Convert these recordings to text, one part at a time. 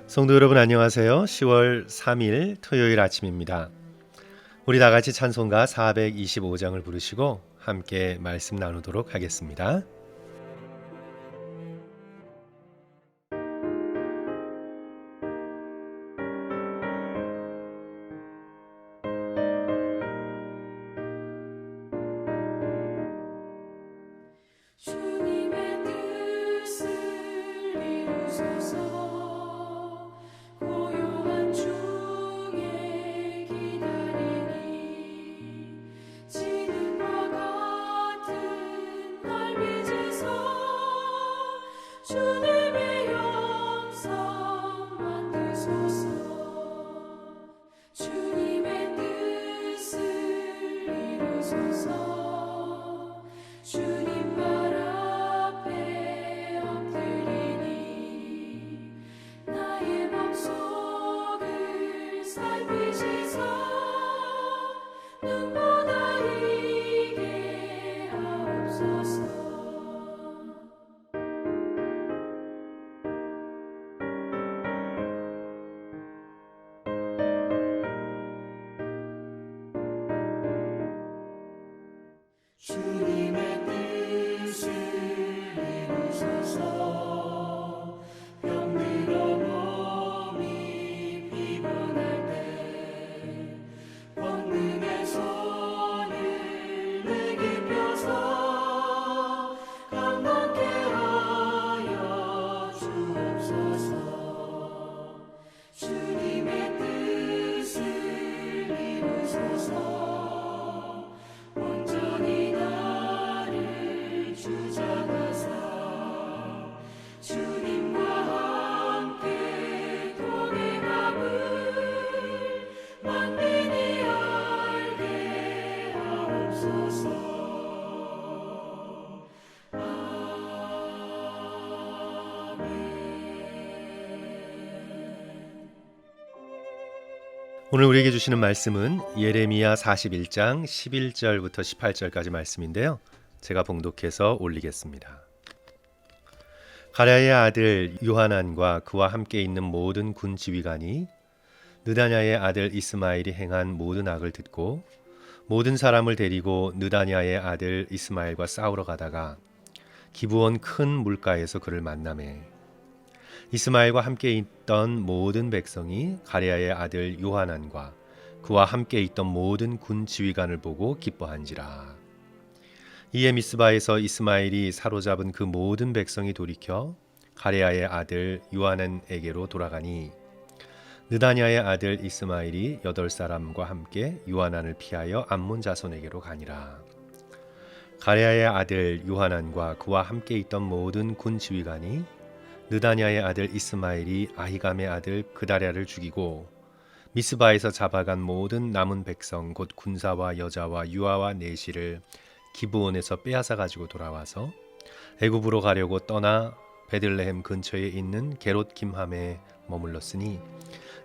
성도 여러분 안녕하세요. 10월 3일 토요일 아침입니다. 우리 다 같이 찬송가 425장을 부르시고 함께 말씀 나누도록 하겠습니다. 주님의 뜻을 이루소서. 고요한 중에 기다리니 지능과 같은 날 빚으소. 주님의 영성 만드소서. 주님의 뜻을 이루소서. 주님 발 앞에 엎드리니 나의 맘속을 살피시사 눈보다 이게 하옵소서. 주님의 뜻을 이루소서. 병들어 몸이 피곤할 때 권능의 손을 내게 펴서 강건케 하여 주옵소서. 주님의 뜻을 이루소서. 온전히 나를 주장하사 주님과 함께 동행함을 만민이 알게 하옵소서. 오늘 우리에게 주시는 말씀은 예레미야 41장 11절부터 18절까지 말씀인데요. 제가 봉독해서 올리겠습니다. 가랴의 아들 요하난과 그와 함께 있는 모든 군 지휘관이 느다냐의 아들 이스마엘이 행한 모든 악을 듣고 모든 사람을 데리고 느다냐의 아들 이스마엘과 싸우러 가다가 기브온 큰 물가에서 그를 만나매 이스마엘과 함께 있던 모든 백성이 가랴의 아들 요하난과 그와 함께 있던 모든 군 지휘관을 보고 기뻐한지라. 이에 미스바에서 이스마엘이 사로잡은 그 모든 백성이 돌이켜 가랴의 아들 요하난에게로 돌아가니 느다냐의 아들 이스마엘이 8사람과 함께 요하난을 피하여 암몬 자손에게로 가니라. 가랴의 아들 요하난과 그와 함께 있던 모든 군 지휘관이 느다냐의 아들 이스마엘이 아히감의 아들 그다랴를 죽이고 미스바에서 잡아간 모든 남은 백성 곧 군사와 여자와 유아와 내시를 기브온에서 빼앗아 가지고 돌아와서 애굽으로 가려고 떠나 베들레헴 근처에 있는 게롯 김함에 머물렀으니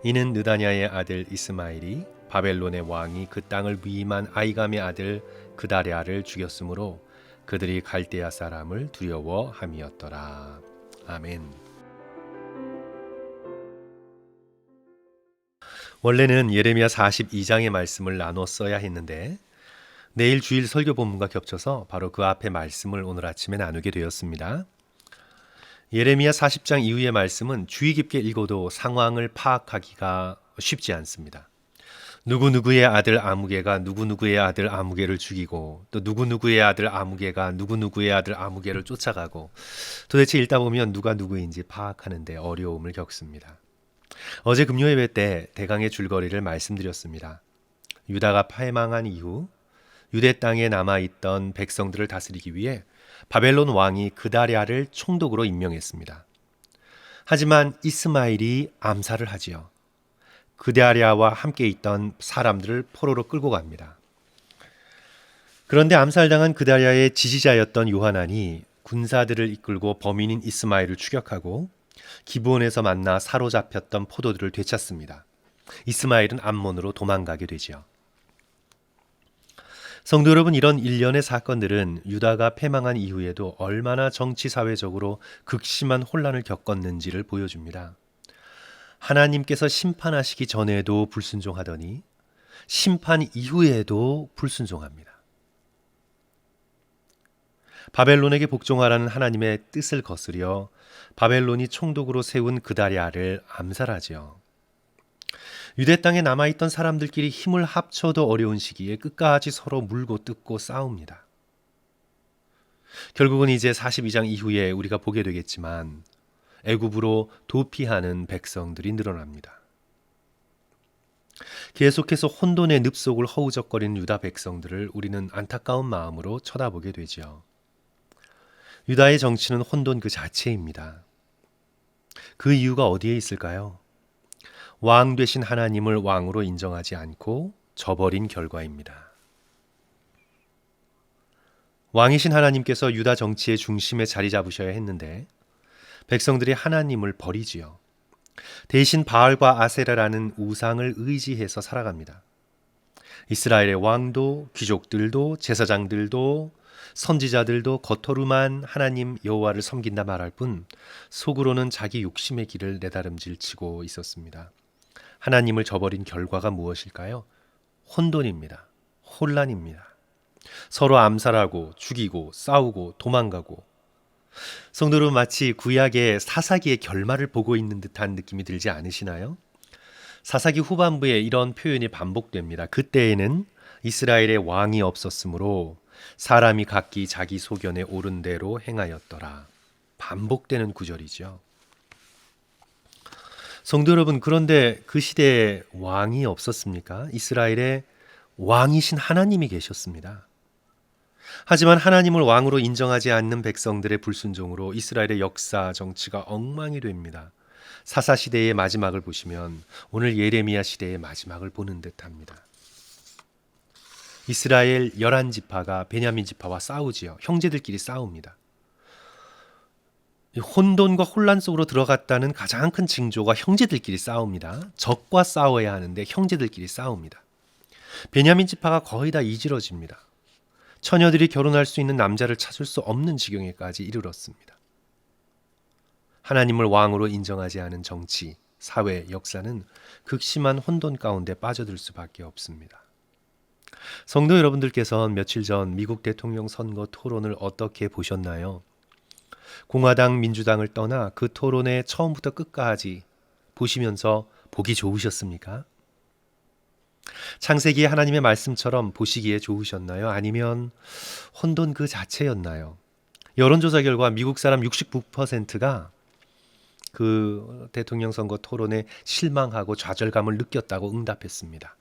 이는 느다냐의 아들 이스마엘이 바벨론의 왕이 그 땅을 위임한 아히감의 아들 그다랴를 죽였으므로 그들이 갈대아 사람을 두려워함이었더라. 아멘. 원래는 예레미야 42장의 말씀을 나눠 써야 했는데 내일 주일 설교 본문과 겹쳐서 바로 그 앞에 말씀을 오늘 아침에 나누게 되었습니다. 예레미야 40장 이후의 말씀은 주의 깊게 읽어도 상황을 파악하기가 쉽지 않습니다. 누구누구의 아들 아무개가 누구누구의 아들 아무개를 죽이고 또 누구누구의 아들 아무개가 누구누구의 아들 아무개를 쫓아가고 도대체 읽다 보면 누가 누구인지 파악하는 데 어려움을 겪습니다. 어제 금요 예배 때 대강의 줄거리를 말씀드렸습니다. 유다가 패망한 이후 유대 땅에 남아있던 백성들을 다스리기 위해 바벨론 왕이 그다랴를 총독으로 임명했습니다. 하지만 이스마엘이 암살을 하지요. 그다랴와 함께 있던 사람들을 포로로 끌고 갑니다. 그런데 암살당한 그다리아의 지지자였던 요하난이 군사들을 이끌고 범인인 이스마엘을 추격하고 기브온에서 만나 사로잡혔던 포도들을 되찾습니다. 이스마엘은 암몬으로 도망가게 되지요. 성도 여러분, 이런 일련의 사건들은 유다가 패망한 이후에도 얼마나 정치 사회적으로 극심한 혼란을 겪었는지를 보여줍니다. 하나님께서 심판하시기 전에도 불순종하더니 심판 이후에도 불순종합니다. 바벨론에게 복종하라는 하나님의 뜻을 거스려 바벨론이 총독으로 세운 그다리아를 암살하지요. 유대 땅에 남아있던 사람들끼리 힘을 합쳐도 어려운 시기에 끝까지 서로 물고 뜯고 싸웁니다. 결국은 이제 42장 이후에 우리가 보게 되겠지만 애굽으로 도피하는 백성들이 늘어납니다. 계속해서 혼돈의 늪속을 허우적거리는 유다 백성들을 우리는 안타까운 마음으로 쳐다보게 되지요. 유다의 정치는 혼돈 그 자체입니다. 그 이유가 어디에 있을까요? 왕 되신 하나님을 왕으로 인정하지 않고 저버린 결과입니다. 왕이신 하나님께서 유다 정치의 중심에 자리 잡으셔야 했는데 백성들이 하나님을 버리지요. 대신 바알과 아세라라는 우상을 의지해서 살아갑니다. 이스라엘의 왕도 귀족들도 제사장들도 선지자들도 겉으로만 하나님 여호와를 섬긴다 말할 뿐 속으로는 자기 욕심의 길을 내다름질치고 있었습니다. 하나님을 저버린 결과가 무엇일까요? 혼돈입니다. 혼란입니다. 서로 암살하고 죽이고 싸우고 도망가고, 성도 여러분, 마치 구약의 사사기의 결말을 보고 있는 듯한 느낌이 들지 않으시나요? 사사기 후반부에 이런 표현이 반복됩니다. 그때에는 이스라엘의 왕이 없었으므로 사람이 각기 자기 소견에 옳은 대로 행하였더라. 반복되는 구절이죠. 성도 여러분, 그런데 그 시대에 왕이 없었습니까? 이스라엘에 왕이신 하나님이 계셨습니다. 하지만 하나님을 왕으로 인정하지 않는 백성들의 불순종으로 이스라엘의 역사 정치가 엉망이 됩니다. 사사 시대의 마지막을 보시면 오늘 예레미야 시대의 마지막을 보는 듯합니다. 이스라엘 11지파가 베냐민 지파와 싸우지요. 형제들끼리 싸웁니다. 혼돈과 혼란 속으로 들어갔다는 가장 큰 징조가 형제들끼리 싸웁니다. 적과 싸워야 하는데 형제들끼리 싸웁니다. 베냐민 지파가 거의 다 이지러집니다. 처녀들이 결혼할 수 있는 남자를 찾을 수 없는 지경에까지 이르렀습니다. 하나님을 왕으로 인정하지 않은 정치, 사회, 역사는 극심한 혼돈 가운데 빠져들 수밖에 없습니다. 성도 여러분들께서는 며칠 전 미국 대통령 선거 토론을 어떻게 보셨나요? 공화당, 민주당을 떠나 그 토론의 처음부터 끝까지 보시면서 보기 좋으셨습니까? 창세기의 하나님의 말씀처럼 보시기에 좋으셨나요? 아니면 혼돈 그 자체였나요? 여론조사 결과 미국 사람 69%가 그 대통령 선거 토론에 실망하고 좌절감을 느꼈다고 응답했습니다.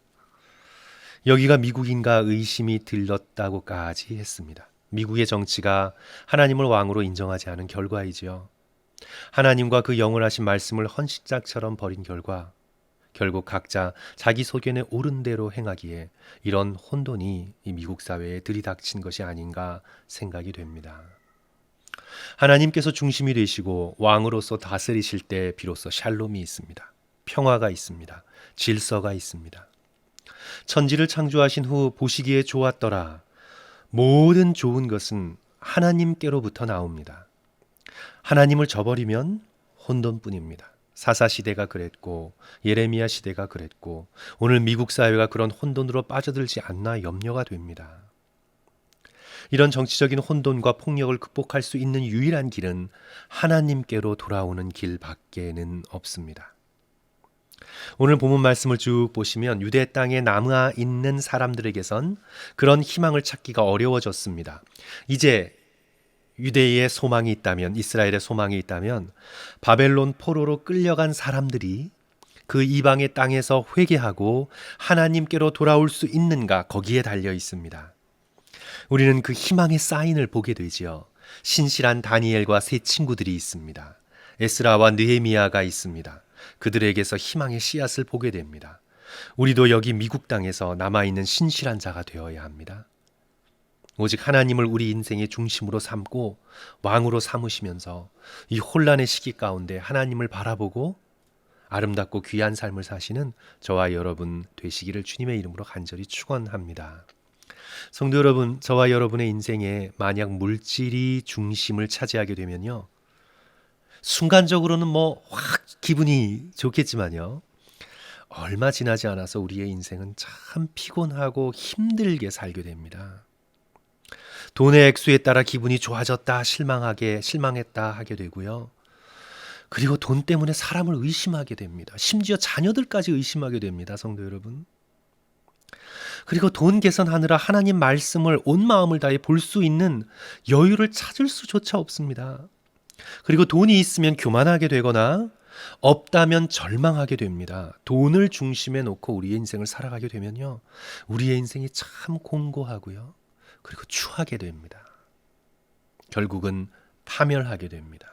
여기가 미국인가 의심이 들렀다고까지 했습니다. 미국의 정치가 하나님을 왕으로 인정하지 않은 결과이지요. 하나님과 그 영원하신 말씀을 헌신짝처럼 버린 결과 결국 각자 자기 소견에 옳은 대로 행하기에 이런 혼돈이 이 미국 사회에 들이닥친 것이 아닌가 생각이 됩니다. 하나님께서 중심이 되시고 왕으로서 다스리실 때 비로소 샬롬이 있습니다. 평화가 있습니다. 질서가 있습니다. 천지를 창조하신 후 보시기에 좋았더라. 모든 좋은 것은 하나님께로부터 나옵니다. 하나님을 저버리면 혼돈뿐입니다. 사사 시대가 그랬고 예레미야 시대가 그랬고 오늘 미국 사회가 그런 혼돈으로 빠져들지 않나 염려가 됩니다. 이런 정치적인 혼돈과 폭력을 극복할 수 있는 유일한 길은 하나님께로 돌아오는 길밖에는 없습니다. 오늘 본문 말씀을 쭉 보시면 유대 땅에 남아 있는 사람들에게선 그런 희망을 찾기가 어려워졌습니다. 이제 유대의 소망이 있다면, 이스라엘의 소망이 있다면 바벨론 포로로 끌려간 사람들이 그 이방의 땅에서 회개하고 하나님께로 돌아올 수 있는가, 거기에 달려 있습니다. 우리는 그 희망의 사인을 보게 되지요. 신실한 다니엘과 세 친구들이 있습니다. 에스라와 느헤미야가 있습니다. 그들에게서 희망의 씨앗을 보게 됩니다. 우리도 여기 미국 땅에서 남아있는 신실한 자가 되어야 합니다. 오직 하나님을 우리 인생의 중심으로 삼고 왕으로 삼으시면서 이 혼란의 시기 가운데 하나님을 바라보고 아름답고 귀한 삶을 사시는 저와 여러분 되시기를 주님의 이름으로 간절히 축원합니다. 성도 여러분, 저와 여러분의 인생에 만약 물질이 중심을 차지하게 되면요, 순간적으로는 확 기분이 좋겠지만요, 얼마 지나지 않아서 우리의 인생은 참 피곤하고 힘들게 살게 됩니다. 돈의 액수에 따라 기분이 좋아졌다, 실망했다 하게 되고요. 그리고 돈 때문에 사람을 의심하게 됩니다. 심지어 자녀들까지 의심하게 됩니다, 성도 여러분. 그리고 돈 계산하느라 하나님 말씀을 온 마음을 다해 볼 수 있는 여유를 찾을 수조차 없습니다. 그리고 돈이 있으면 교만하게 되거나 없다면 절망하게 됩니다. 돈을 중심에 놓고 우리의 인생을 살아가게 되면요, 우리의 인생이 참 공고하고요, 그리고 추하게 됩니다. 결국은 파멸하게 됩니다.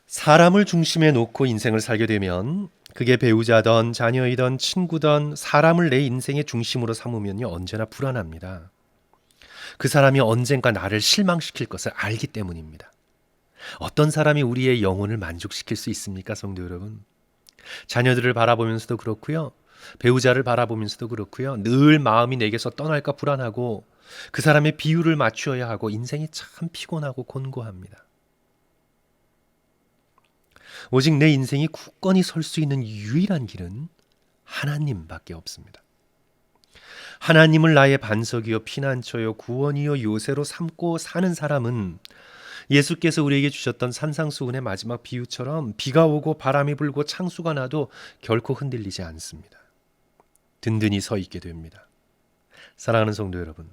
사람을 중심에 놓고 인생을 살게 되면 그게 배우자든 자녀이든 친구든 사람을 내 인생의 중심으로 삼으면요, 언제나 불안합니다. 그 사람이 언젠가 나를 실망시킬 것을 알기 때문입니다. 어떤 사람이 우리의 영혼을 만족시킬 수 있습니까, 성도 여러분? 자녀들을 바라보면서도 그렇고요, 배우자를 바라보면서도 그렇고요, 늘 마음이 내게서 떠날까 불안하고 그 사람의 비율을 맞추어야 하고 인생이 참 피곤하고 곤고합니다. 오직 내 인생이 굳건히 설 수 있는 유일한 길은 하나님밖에 없습니다. 하나님을 나의 반석이요 피난처요 구원이요 요새로 삼고 사는 사람은 예수께서 우리에게 주셨던 산상수훈의 마지막 비유처럼 비가 오고 바람이 불고 창수가 나도 결코 흔들리지 않습니다. 든든히 서 있게 됩니다. 사랑하는 성도 여러분,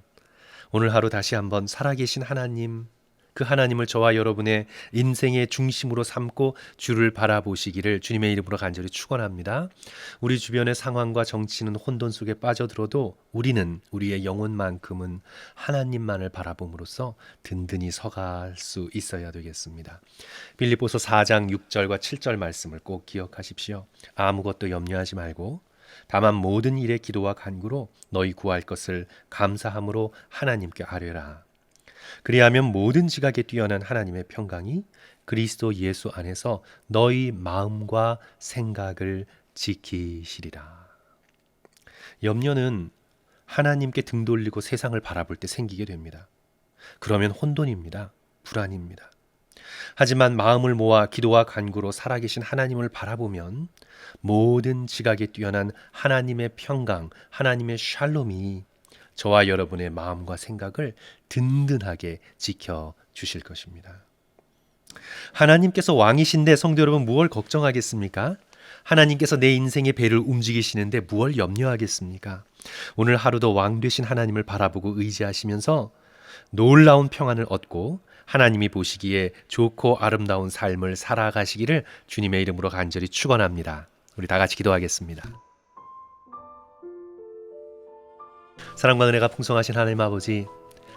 오늘 하루 다시 한번 살아계신 하나님, 그 하나님을 저와 여러분의 인생의 중심으로 삼고 주를 바라보시기를 주님의 이름으로 간절히 축원합니다. 우리 주변의 상황과 정치는 혼돈 속에 빠져들어도 우리는 우리의 영혼만큼은 하나님만을 바라봄으로써 든든히 서갈 수 있어야 되겠습니다. 빌립보서 4장 6절과 7절 말씀을 꼭 기억하십시오. 아무것도 염려하지 말고 다만 모든 일에 기도와 간구로 너희 구할 것을 감사함으로 하나님께 아뢰라. 그리하면 모든 지각에 뛰어난 하나님의 평강이 그리스도 예수 안에서 너희 마음과 생각을 지키시리라. 염려는 하나님께 등 돌리고 세상을 바라볼 때 생기게 됩니다. 그러면 혼돈입니다. 불안입니다. 하지만 마음을 모아 기도와 간구로 살아계신 하나님을 바라보면 모든 지각에 뛰어난 하나님의 평강, 하나님의 샬롬이 저와 여러분의 마음과 생각을 든든하게 지켜주실 것입니다. 하나님께서 왕이신데 성도 여러분 무엇 걱정하겠습니까? 하나님께서 내 인생의 배를 움직이시는데 무엇 염려하겠습니까? 오늘 하루도 왕 되신 하나님을 바라보고 의지하시면서 놀라운 평안을 얻고 하나님이 보시기에 좋고 아름다운 삶을 살아가시기를 주님의 이름으로 간절히 축원합니다. 우리 다 같이 기도하겠습니다. 사랑과 은혜가 풍성하신 하나님 아버지,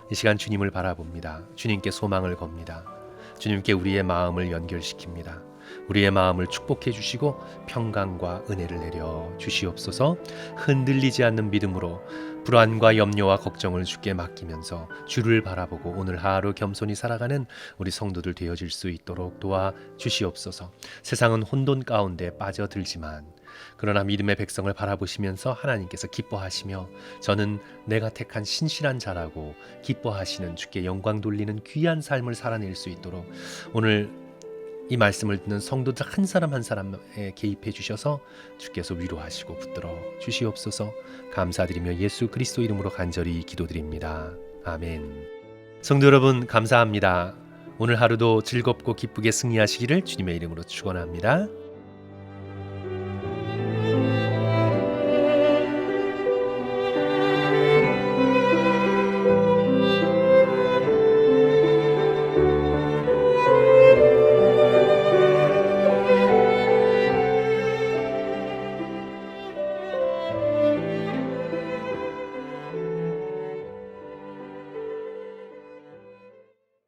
이 시간 주님을 바라봅니다. 주님께 소망을 겁니다. 주님께 우리의 마음을 연결시킵니다. 우리의 마음을 축복해 주시고 평강과 은혜를 내려 주시옵소서. 흔들리지 않는 믿음으로 불안과 염려와 걱정을 주께 맡기면서 주를 바라보고 오늘 하루 겸손히 살아가는 우리 성도들 되어질 수 있도록 도와 주시옵소서. 세상은 혼돈 가운데 빠져들지만 그러나 믿음의 백성을 바라보시면서 하나님께서 기뻐하시며 저는 내가 택한 신실한 자라고 기뻐하시는 주께 영광 돌리는 귀한 삶을 살아낼 수 있도록 오늘 이 말씀을 듣는 성도들 한 사람 한 사람에 개입해 주셔서 주께서 위로하시고 붙들어 주시옵소서. 감사드리며 예수 그리스도 이름으로 간절히 기도드립니다. 아멘. 성도 여러분 감사합니다. 오늘 하루도 즐겁고 기쁘게 승리하시기를 주님의 이름으로 축원합니다.